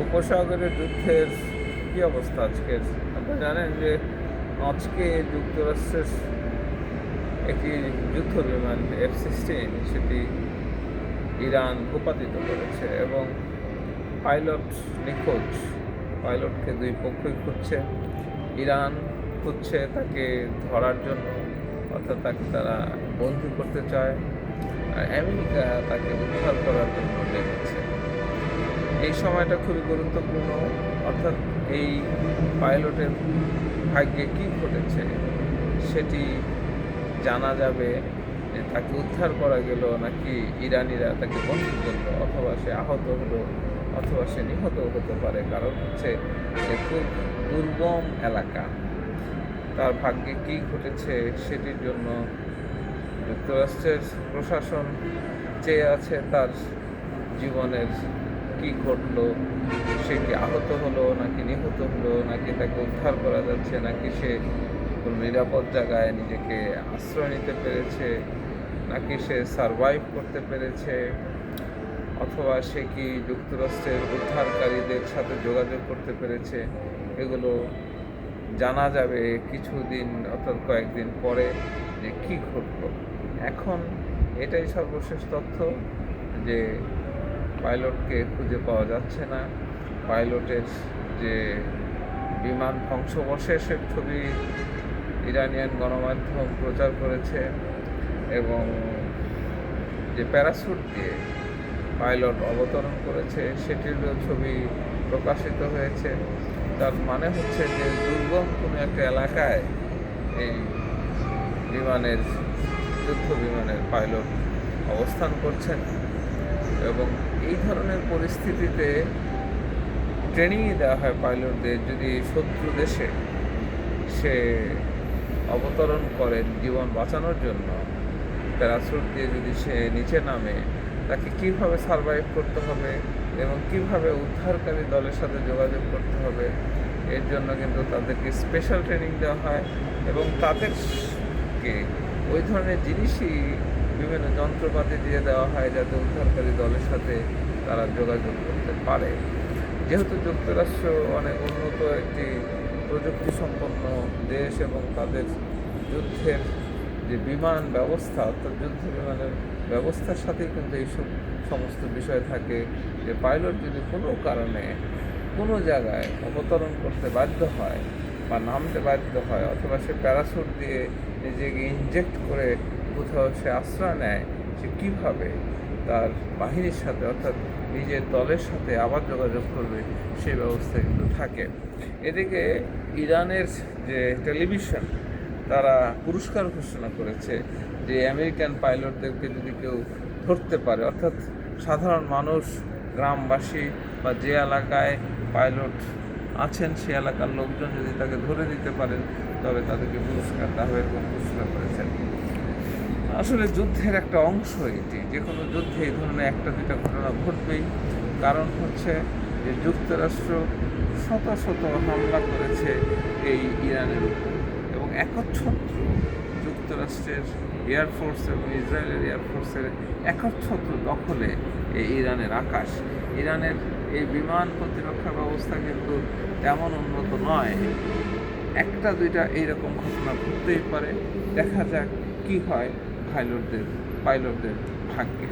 উপসাগরের যুদ্ধের কী অবস্থা আজকের? আপনারা জানেন যে আজকে যুক্তরাষ্ট্রের একটি যুদ্ধ বিমান F-16 সেটি ইরান ভূপাতিত করেছে এবং পাইলট নিখোঁজ। পাইলটকে দুই পক্ষই খুঁজছে। ইরান খুঁজছে তাকে ধরার জন্য, অর্থাৎ তাকে তারা বন্দী করতে চায়, আর আমেরিকা তাকে উদ্ধার করার জন্য লেগেছে। এই সময়টা খুবই গুরুত্বপূর্ণ, অর্থাৎ এই পাইলটের ভাগ্যে কী ঘটেছে সেটি জানা যাবে যে তাকে উদ্ধার করা গেল নাকি ইরানিরা তাকে বন্দী করলো, অথবা সে আহত হলো, অথবা সে নিহত হতে পারে। কারণ হচ্ছে যে খুব দুর্গম এলাকা, তার ভাগ্যে কী ঘটেছে সেটির জন্য যুক্তরাষ্ট্রের প্রশাসন চেয়ে আছে তার জীবনের কি ঘটলো, সে কি আহত হলো নাকি নিহত হলো, নাকি তাকে উদ্ধার করা যাচ্ছে, নাকি সে কোনো নিরাপদ জায়গায় নিজেকে আশ্রয় নিতে পেরেছে, নাকি সে সারভাইভ করতে পেরেছে, অথবা সে কি যুক্তরাষ্ট্রের উদ্ধারকারীদের সাথে যোগাযোগ করতে পেরেছে। এগুলো জানা যাবে কিছুদিন অর্থাৎ কয়েকদিন পরে যে কী ঘটলো। এখন এটাই সর্বশেষ তথ্য যে পাইলটকে খুঁজে পাওয়া যাচ্ছে না। পাইলটের যে বিমান ধ্বংসবশেষের ছবি ইরানিয়ান গণমাধ্যম প্রচার করেছে এবং যে প্যারাশুট দিয়ে পাইলট অবতরণ করেছে সেটিরও ছবি প্রকাশিত হয়েছে। তার মানে হচ্ছে যে দুর্গম কোনো একটা এলাকায় এই বিমানের যুদ্ধ বিমানের পাইলট অবস্থান করছেন এবং এই ধরনের পরিস্থিতিতে ট্রেনিংই দেওয়া হয় পাইলটদের। যদি শত্রু দেশে সে অবতরণ করেন জীবন বাঁচানোর জন্য, প্যারাশুট দিয়ে যদি সে নিচে নামে, তাকে কীভাবে সারভাইভ করতে হবে এবং কীভাবে উদ্ধারকারী দলের সাথে যোগাযোগ করতে হবে, এর জন্য কিন্তু তাদেরকে স্পেশাল ট্রেনিং দেওয়া হয় এবং তাদেরকে ওই ধরনের জিনিসই বিভিন্ন যন্ত্রপাতি দিয়ে দেওয়া হয় যাতে উদ্ধারকারী দলের সাথে তারা যোগাযোগ করতে পারে। যেহেতু যুক্তরাষ্ট্র অনেক উন্নত একটি প্রযুক্তি সম্পন্ন দেশ এবং তাদের যুদ্ধের যে বিমান ব্যবস্থা, অর্থাৎ যুদ্ধ বিমানের ব্যবস্থার সাথেই কিন্তু এইসব সমস্ত বিষয় থাকে যে পাইলট যদি কোনো কারণে কোনো জায়গায় অবতরণ করতে বাধ্য হয় বা নামতে বাধ্য হয়, অথবা সে প্যারাশুট দিয়ে নিজেকে ইনজেক্ট করে কোথাও সে আশ্রয় নেয়, সে কীভাবে তার বাহিনীর সাথে অর্থাৎ নিজের দলের সাথে আবার যোগাযোগ করবে সেই ব্যবস্থা কিন্তু থাকে। এদিকে ইরানের যে টেলিভিশন তারা পুরস্কার ঘোষণা করেছে যে আমেরিকান পাইলটদেরকে যদি কেউ ধরতে পারে, অর্থাৎ সাধারণ মানুষ, গ্রামবাসী বা যে এলাকায় পাইলট আছেন সে এলাকার লোকজন যদি তাকে ধরে দিতে পারেন তবে তাদেরকে পুরস্কার দেওয়া হবে, এরকম ঘোষণা করেছেন। আসলে যুদ্ধের একটা অংশ এটি, যে কোনো যুদ্ধে এই ধরনের একটা দুটা ঘটনা ঘটবেই। কারণ হচ্ছে যে যুক্তরাষ্ট্র শত শত হামলা করেছে এই ইরানের উপর এবং একচ্ছত্র যুক্তরাষ্ট্রের এয়ারফোর্স এবং ইসরায়েলের এয়ারফোর্সের একচ্ছত্র দখলে এই ইরানের আকাশ। ইরানের এই বিমান প্রতিরক্ষা ব্যবস্থা কিন্তু তেমন উন্নত নয়। একটা দুইটা এইরকম ঘটনা ঘটতেই পারে, দেখা যাক কী হয় পাইলটদের ভাগ্যে।